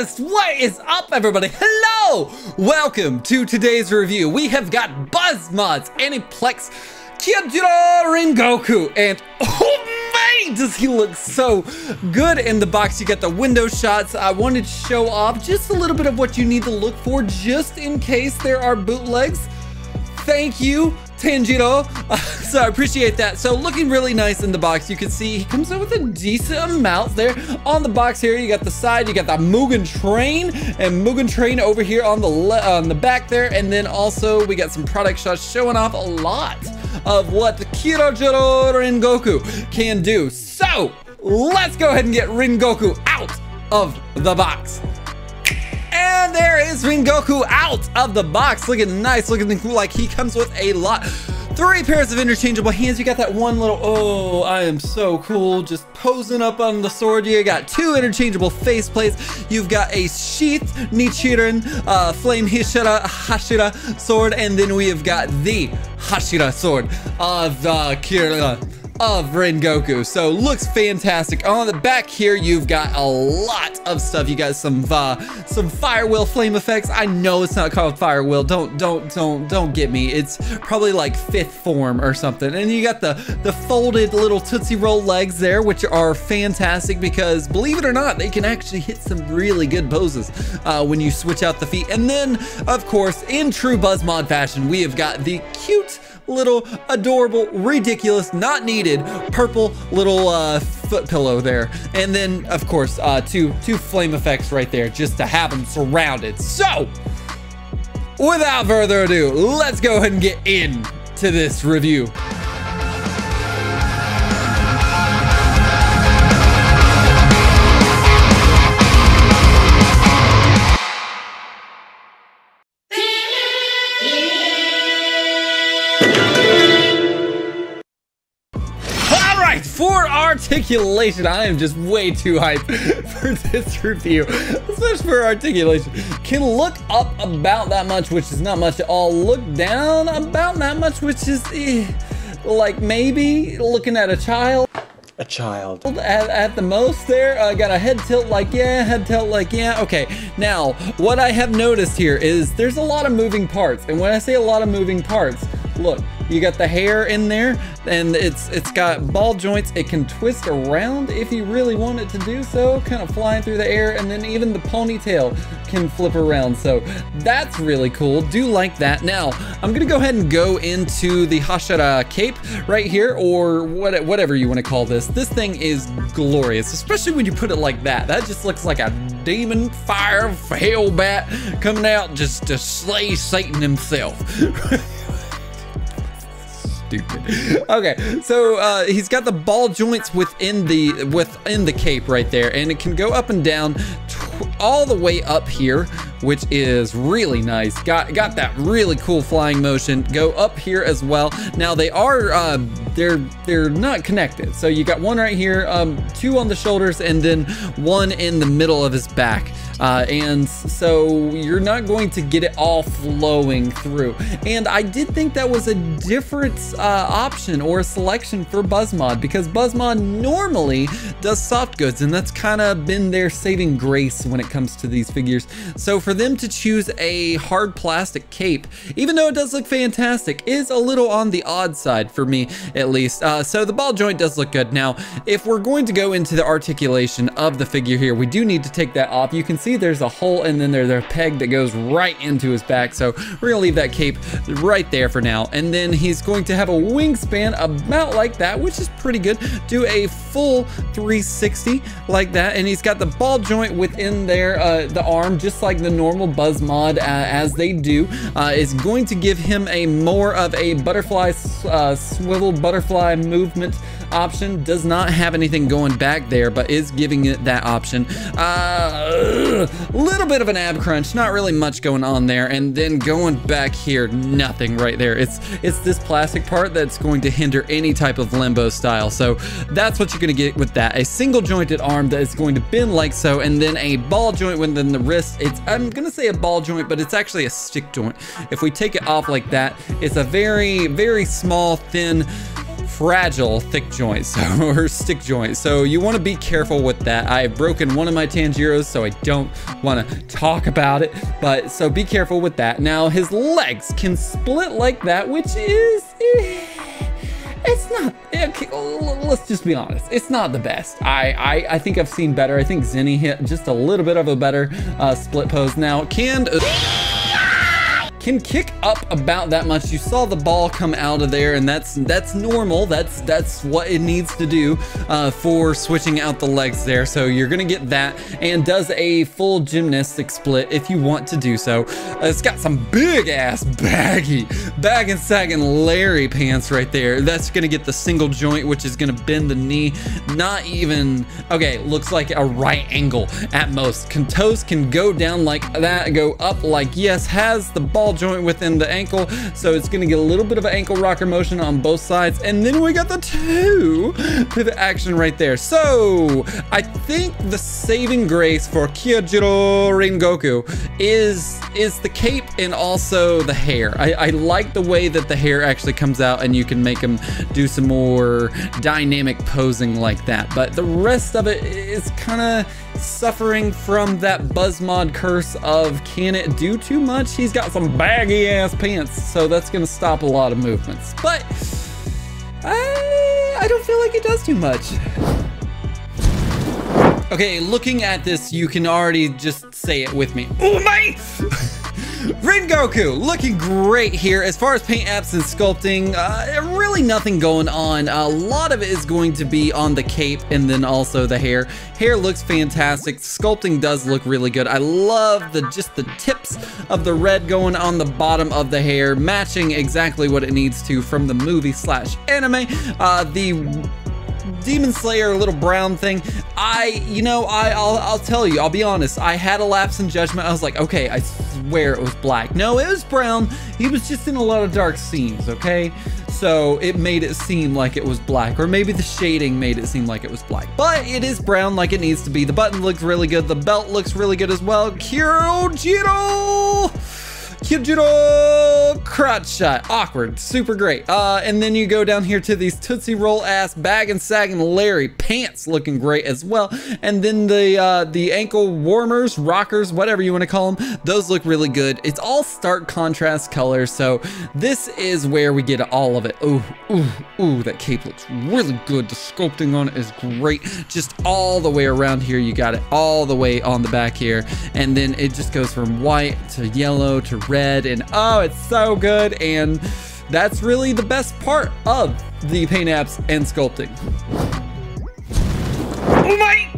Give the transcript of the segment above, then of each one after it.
Yes, what is up, everybody? Hello! Welcome to today's review. We have got Buzzmod's Aniplex Kyojuro Rengoku, and oh man, does he look so good in the box. You got the window shots. I wanted to show off just a little bit of what you need to look for just in case there are bootlegs. Thank you, Tanjiro. So I appreciate that. So looking really nice in the box. You can see he comes out with a decent amount there. On the box here, you got the side, you got the Mugen train, and Mugen train over here on the back there. And then also we got some product shots showing off a lot of what the Kyojuro Rengoku can do. So let's go ahead and get Rengoku out of the box. And there is Rengoku out of the box, looking nice, looking cool, like he comes with a lot. 3 pairs of interchangeable hands. You got that one little, oh, I am so cool, just posing up on the sword. You got 2 interchangeable face plates. You've got a sheath Nichiren flame Hashira sword, and then we have got the Hashira sword of Rengoku. So looks fantastic. On the back here, you've got a lot of stuff. You got some fire wheel flame effects. I know it's not called fire wheel. Don't get me. It's probably like 5th form or something. And you got the folded little Tootsie Roll legs there, which are fantastic because believe it or not, they can actually hit some really good poses when you switch out the feet. And then, of course, in true Buzzmod fashion, we have got the cute little adorable, ridiculous, not needed purple little foot pillow there, and then of course two flame effects right there just to have them surrounded. So without further ado, let's go ahead and get into this review. For Articulation, I am just way too hyped for this review, especially for Articulation. Can look up about that much, which is not much at all. Look down about that much, which is like maybe looking at a child. A child. At the most there. Got a head tilt like yeah, head tilt like yeah. Okay, now what I have noticed here is there's a lot of moving parts. And when I say a lot of moving parts, look, you got the hair in there, and it's got ball joints. It can twist around if you really want it to do so, kind of flying through the air, and then even the ponytail can flip around. So that's really cool. Do like that. Now, I'm gonna go ahead and go into the Hashira cape right here, or whatever you want to call this. This thing is glorious, especially when you put it like that. That just looks like a demon fire hell bat coming out just to slay Satan himself. Stupid. Okay, so he's got the ball joints within the cape right there, and it can go up and down all the way up here, which is really nice. Got that really cool flying motion. Go up here as well. Now they are they're not connected. So you got one right here, 2 on the shoulders, and then 1 in the middle of his back. And so you're not going to get it all flowing through. And I did think that was a different option or a selection for Buzzmod, because Buzzmod normally does soft goods, and that's kind of been their saving grace when it comes to these figures. So for them to choose a hard plastic cape, even though it does look fantastic, is a little on the odd side for me, at least. So the ball joint does look good. Now, if we're going to go into the articulation of the figure here, we do need to take that off. You can see there's a hole, and then there's a peg that goes right into his back. So we're gonna leave that cape right there for now. And then he's going to have a wingspan about like that, which is pretty good. Do a full 360 like that. And he's got the ball joint within there, the arm, just like the normal Buzzmod as they do. Is going to give him a more of a butterfly, swivel butterfly movement option. Does not have anything going back there, but is giving it that option. Little bit of an ab crunch, not really much going on there. And then going back here, nothing right there. It's this plastic part that's going to hinder any type of limbo style. So that's what you're gonna get with that. A single jointed arm that is going to bend like so, and then a ball joint within the wrist. I'm gonna say a ball joint, but it's actually a stick joint. If we take it off like that, it's a very, very small, thin fragile thick joints or stick joints, so you want to be careful with that. I've broken one of my Tanjiros, so I don't want to talk about it, but so be careful with that. Now his legs can split like that, which is it's not, okay, let's just be honest, it's not the best. I think I've seen better. I think Zenny hit just a little bit of a better split pose. Now can kick up about that much. You saw the ball come out of there, and that's normal. That's what it needs to do for switching out the legs there. So you're gonna get that, and does a full gymnastic split if you want to do so. It's got some big ass bag and sagging Larry pants right there. That's gonna get the single joint, which is gonna bend the knee. Not even, okay, looks like a right angle at most. Toes can go down like that, go up like yes, has the ball joint within the ankle, so it's gonna get a little bit of an ankle rocker motion on both sides, and then we got the 2 pivot action right there. So I think the saving grace for Kyojuro Rengoku is the cape and also the hair. I like the way that the hair actually comes out, and you can make him do some more dynamic posing like that, but the rest of it is kind of suffering from that Buzzmod curse of can it do too much? He's got some baggy ass pants, so that's gonna stop a lot of movements, but I don't feel like it does too much. Okay, looking at this, you can already just say it with me. Oh my! Rengoku looking great here. As far as paint apps and sculpting, really nothing going on. A lot of it is going to be on the cape and then also the hair. Hair looks fantastic. Sculpting does look really good. I love just the tips of the red going on the bottom of the hair, matching exactly what it needs to from the movie / anime. The Demon Slayer little brown thing, I'll tell you, I'll be honest, I had a lapse in judgment. I was like, okay, I swear it was black. No, it was brown. He was just in a lot of dark scenes, okay? So it made it seem like it was black, or maybe the shading made it seem like it was black, but it is brown like it needs to be. The button looks really good. The belt looks really good as well. Kyojuro crotch shot, awkward, super great. And then you go down here to these Tootsie Roll ass bag and sagging Larry pants looking great as well. And then the ankle warmers, rockers, whatever you want to call them, those look really good. It's all stark contrast colors, so this is where we get all of it. Ooh, that cape looks really good. The sculpting on it is great. Just all the way around here, you got it all the way on the back here, and then it just goes from white to yellow to red, and oh, it's so good. And that's really the best part of the paint apps and sculpting. Oh my,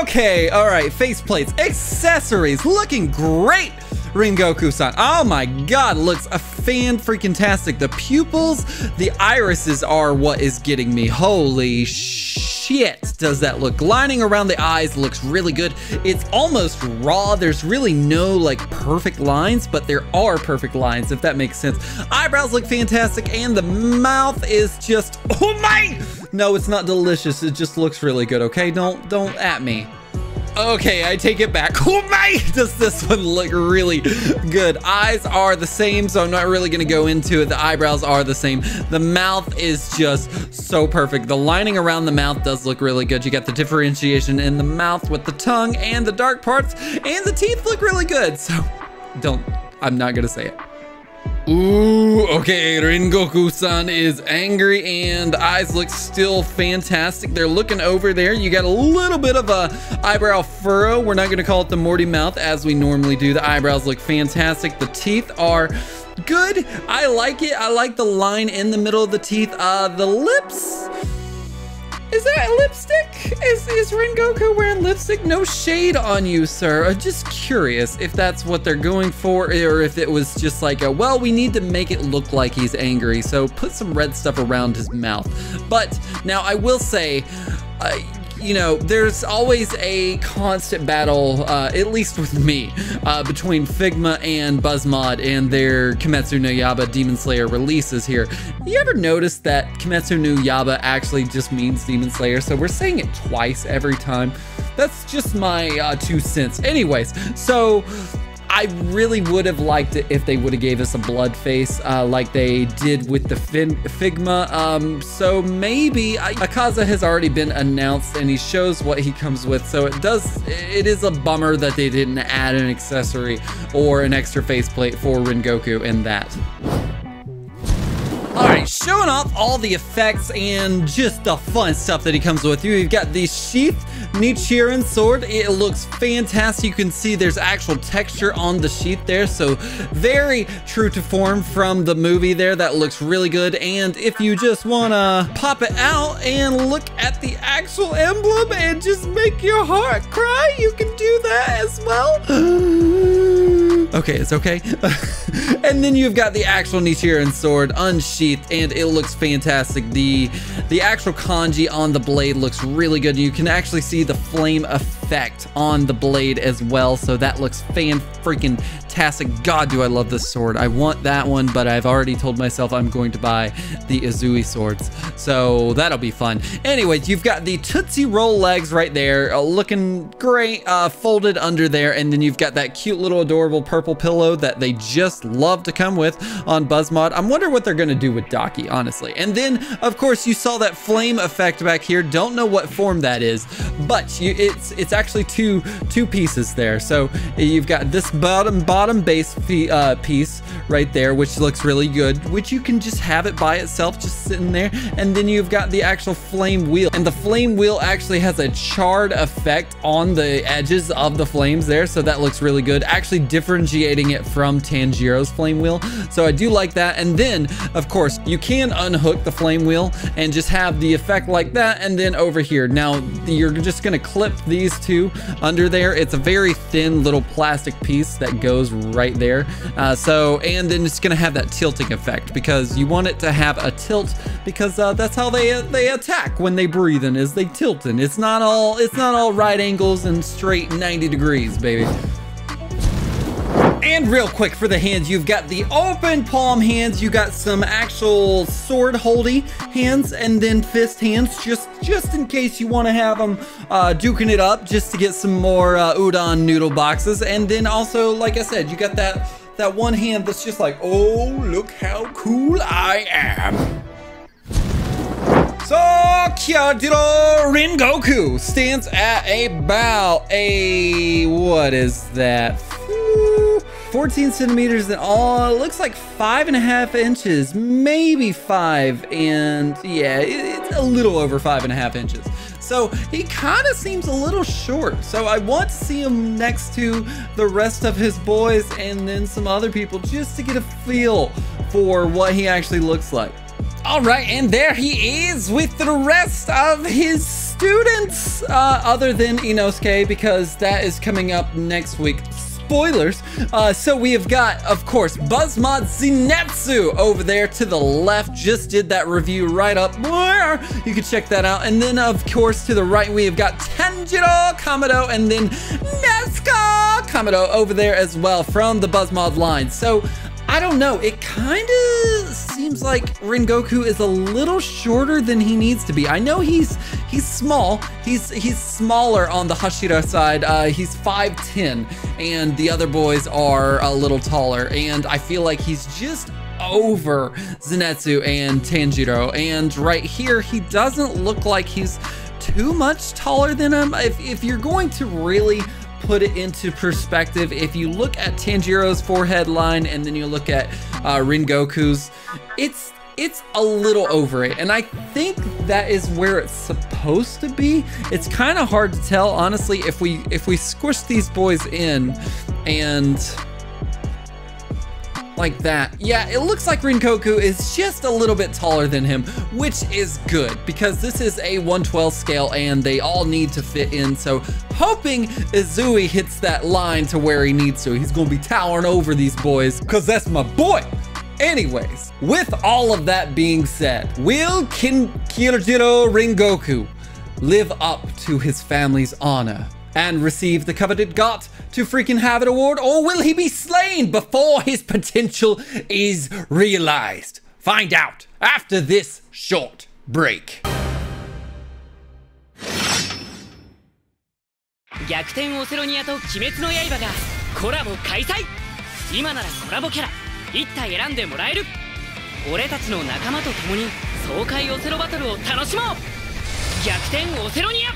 okay, all right, faceplates, accessories, looking great. Rengoku-san, oh my god, looks a fan-freaking-tastic. The pupils, the irises are what is getting me. Holy shit, does that look. Lining around the eyes looks really good. It's almost raw. There's really no like perfect lines, but there are perfect lines, if that makes sense. Eyebrows look fantastic, and the mouth is just, oh my, no, it's not delicious. It just looks really good, okay? Don't at me. Okay, I take it back. Oh my, does this one look really good. Eyes are the same, so I'm not really gonna go into it. The eyebrows are the same. The mouth is just so perfect. The lining around the mouth does look really good. You got the differentiation in the mouth with the tongue and the dark parts, and the teeth look really good. So I'm not gonna say it. Ooh, okay, Rengoku-san is angry, and the eyes look still fantastic. They're looking over there. You got a little bit of a eyebrow furrow. We're not gonna call it the Morty mouth as we normally do. The eyebrows look fantastic. The teeth are good. I like it. I like the line in the middle of the teeth. The lips, is that lipstick? Is Rengoku wearing lipstick? No shade on you, sir. I'm just curious if that's what they're going for, or if it was just like well, we need to make it look like he's angry, so put some red stuff around his mouth. But now I will say, you know, there's always a constant battle, at least with me, between Figma and Buzzmod and their Kimetsu no Yaiba Demon Slayer releases here. You ever notice that Kimetsu no Yaiba actually just means Demon Slayer? So we're saying it twice every time. That's just my 2 cents. Anyways, so I really would have liked it if they would have gave us a blood face like they did with the Figma. So maybe Akaza has already been announced and he shows what he comes with. So it is a bummer that they didn't add an accessory or an extra faceplate for Rengoku in that. All right, showing off all the effects and just the fun stuff that he comes with. You've got the Sheath Nichiren sword. It looks fantastic. You can see there's actual texture on the sheath there, so very true to form from the movie there. That looks really good. And if you just wanna pop it out and look at the actual emblem and just make your heart cry, you can do that as well. Okay, it's okay. And then you've got the actual Nichiren sword unsheathed, and it looks fantastic. The actual kanji on the blade looks really good. You can actually see the flame effect on the blade as well, so that looks fan-freaking-tastic. God, do I love this sword. I want that one, but I've already told myself I'm going to buy the Izui swords, so that'll be fun. Anyways, you've got the Tootsie Roll legs right there, looking great, folded under there, and then you've got that cute little adorable purple pillow that they just love to come with on Buzzmod. I'm wondering what they're gonna do with Daki, honestly. And then, of course, you saw that flame effect back here. Don't know what form that is, but it's actually two pieces there. So you've got this bottom base piece right there, which looks really good, which you can just have it by itself, just sitting there. And then you've got the actual flame wheel, and the flame wheel actually has a charred effect on the edges of the flames there, so that looks really good, actually differentiating it from Tanjiro's flame wheel. So I do like that. And then, of course, you can unhook the flame wheel and just have the effect like that. And then over here, now you're just gonna clip these two under there. It's a very thin little plastic piece that goes right there. And then it's gonna have that tilting effect because you want it to have a tilt, because that's how they attack when they breathe in, is they tilt in. It's not all right angles and straight 90 degrees, baby. And real quick for the hands, you've got the open palm hands, you got some actual sword holdy hands, and then fist hands, just in case you want to have them duking it up, just to get some more udon noodle boxes. And then also, like I said, you got that one hand that's just like, oh, look how cool I am. So, Kyojuro Rengoku stands at about what is that? 14 centimeters in all. It looks like 5.5 inches, maybe 5, and yeah, it's a little over 5.5 inches. So he kind of seems a little short. So I want to see him next to the rest of his boys and then some other people, just to get a feel for what he actually looks like. All right, and there he is with the rest of his students, other than Inosuke, because that is coming up next week. Spoilers. So we have got, of course, Buzzmod Zenitsu over there to the left. Just did that review right up there. You can check that out. And then, of course, to the right, we have got Tanjiro Kamado and then Nezuko Kamado over there as well from the Buzzmod line. So I don't know, it kind of seems like Rengoku is a little shorter than he needs to be. I know he's small. He's smaller on the Hashira side. He's 5'10", and the other boys are a little taller. And I feel like he's just over Zenitsu and Tanjiro. And right here, he doesn't look like he's too much taller than him. If you're going to really put it into perspective, if you look at Tanjiro's forehead line and then you look at Rengoku's, it's a little over it, and I think that is where it's supposed to be. It's kind of hard to tell, honestly, if we squish these boys in and like that. Yeah, it looks like Rengoku is just a little bit taller than him, which is good because this is a 1/12 scale and they all need to fit in. So hoping Izui hits that line to where he needs to. He's gonna be towering over these boys because that's my boy. Anyways, with all of that being said, will Kyojuro Rengoku live up to his family's honor and receive the coveted got to freaking have it award, or will he be slain before his potential is realized? Find out after this short break. 逆転オセロニアと鬼滅の刃がコラボ開催。今ならコラボキャラ1体選んでもらえる。俺たちの仲間と共に爽快オセロバトルを楽しもう。逆転オセロニア。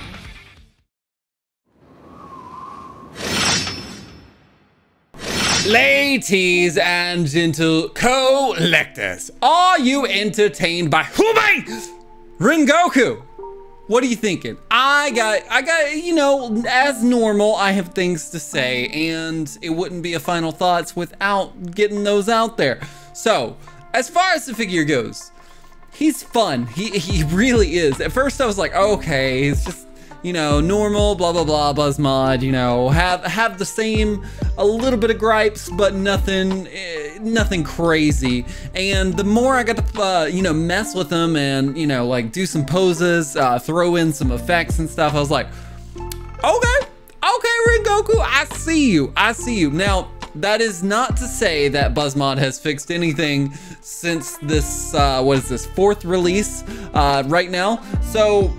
Ladies and gentle collectors, are you entertained by Rengoku? What are you thinking? I got, you know, as normal, I have things to say, and it wouldn't be a final thoughts without getting those out there. So, as far as the figure goes, he's fun. He really is. At first I was like, okay, he's just, you know, normal, blah, blah, blah, Buzzmod, you know, have the same, a little bit of gripes, but nothing crazy. And the more I got to, you know, mess with him and, you know, like do some poses, throw in some effects and stuff, I was like, okay, Rengoku, I see you. Now, that is not to say that Buzzmod has fixed anything since this, what is this, 4th release, right now. So,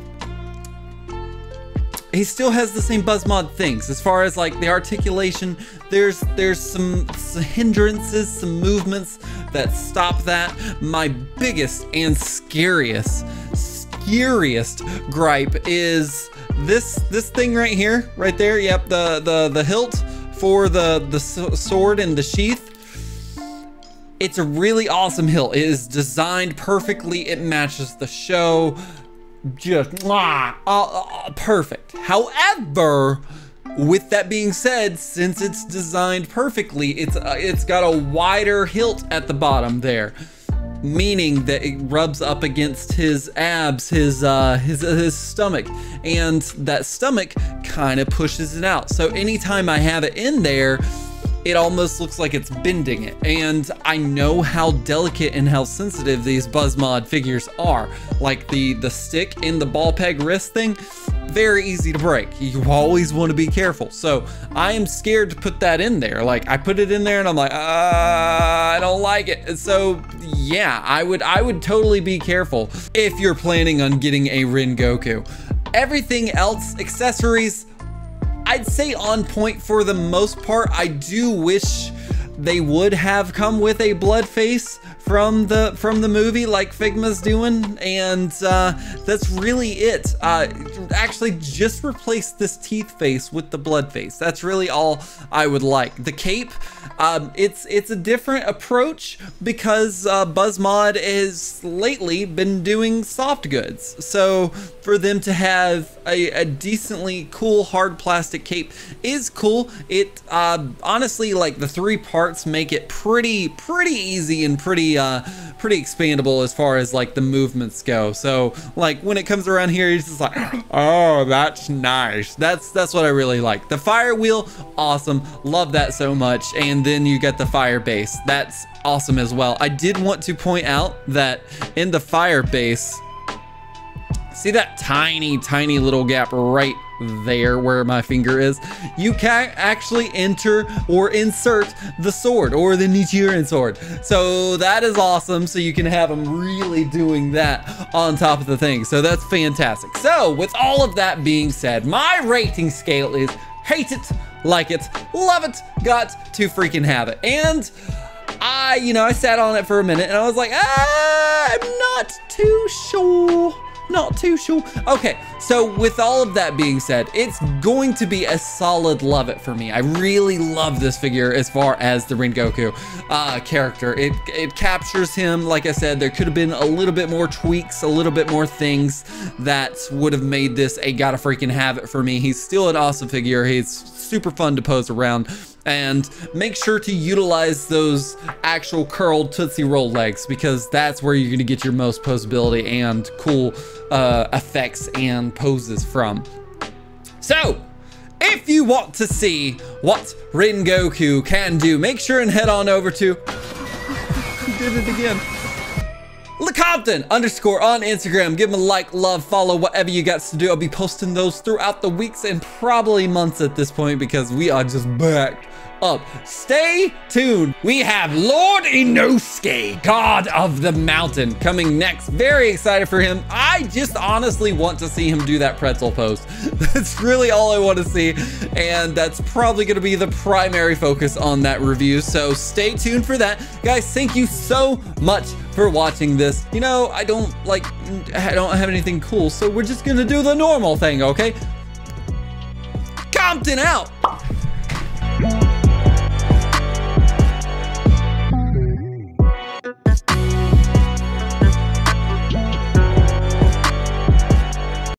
he still has the same Buzzmod things. As far as like the articulation, there's some hindrances, some movements that stop that. My biggest and scariest gripe is this thing right here, right there. Yep, the hilt for the sword and the sheath. It's a really awesome hilt. It is designed perfectly. It matches the show. Just perfect. However, with that being said, since it's designed perfectly, it's got a wider hilt at the bottom there, meaning that it rubs up against his abs, his stomach, and that stomach kind of pushes it out. So anytime I have it in there, it almost looks like it's bending it. And I know how delicate and how sensitive these Buzzmod figures are. Like the stick in the ball peg wrist thing, very easy to break. You always want to be careful. So I am scared to put that in there. Like I put it in there and I'm like, I don't like it. And so yeah, I would totally be careful if you're planning on getting a Rengoku. Everything else, accessories, I'd say on point for the most part. I do wish they would have come with a blood face from the movie like Figma's doing, and that's really it. Actually just replace this teeth face with the blood face. That's really all I would like. The cape, it's a different approach because Buzzmod has lately been doing soft goods. So for them to have a decently cool hard plastic cape is cool. It honestly, like the 3 parts make it pretty easy and pretty expandable as far as like the movements go. So like when it comes around here, it's just like, oh, that's nice. That's what I really like. The fire wheel, awesome, love that so much. And then you get the fire base, that's awesome as well. I did want to point out that in the fire base, see that tiny little gap right there where my finger is? You can actually enter or insert the sword or the Nichiren sword. So that is awesome. So you can have them really doing that on top of the thing. So that's fantastic. So with all of that being said, my rating scale is hate it, like it, love it, got to freaking have it. And I sat on it for a minute and I was like, I'm not too sure. Not too sure. Okay, so with all of that being said, it's going to be a solid love it for me. I really love this figure as far as the Rengoku character. It captures him. Like I said, there could have been a little bit more tweaks, a little bit more things that would have made this a gotta freaking have it for me. He's still an awesome figure. He's super fun to pose around. And make sure to utilize those actual curled Tootsie Roll legs, because that's where you're gonna get your most posability and cool effects and poses from. So, if you want to see what Rengoku can do, make sure and head on over to did it again. LeCompton _ on Instagram. Give him a like, love, follow, whatever you got to do. I'll be posting those throughout the weeks and probably months at this point, because we are just back up. Stay tuned. We have Lord Inosuke, God of the Mountain, coming next. Very excited for him. I just honestly want to see him do that pretzel pose. That's really all I want to see, and that's probably going to be the primary focus on that review, so stay tuned for that. Guys, thank you so much for watching this. You know, I don't have anything cool, so we're just gonna do the normal thing, okay? Compton out!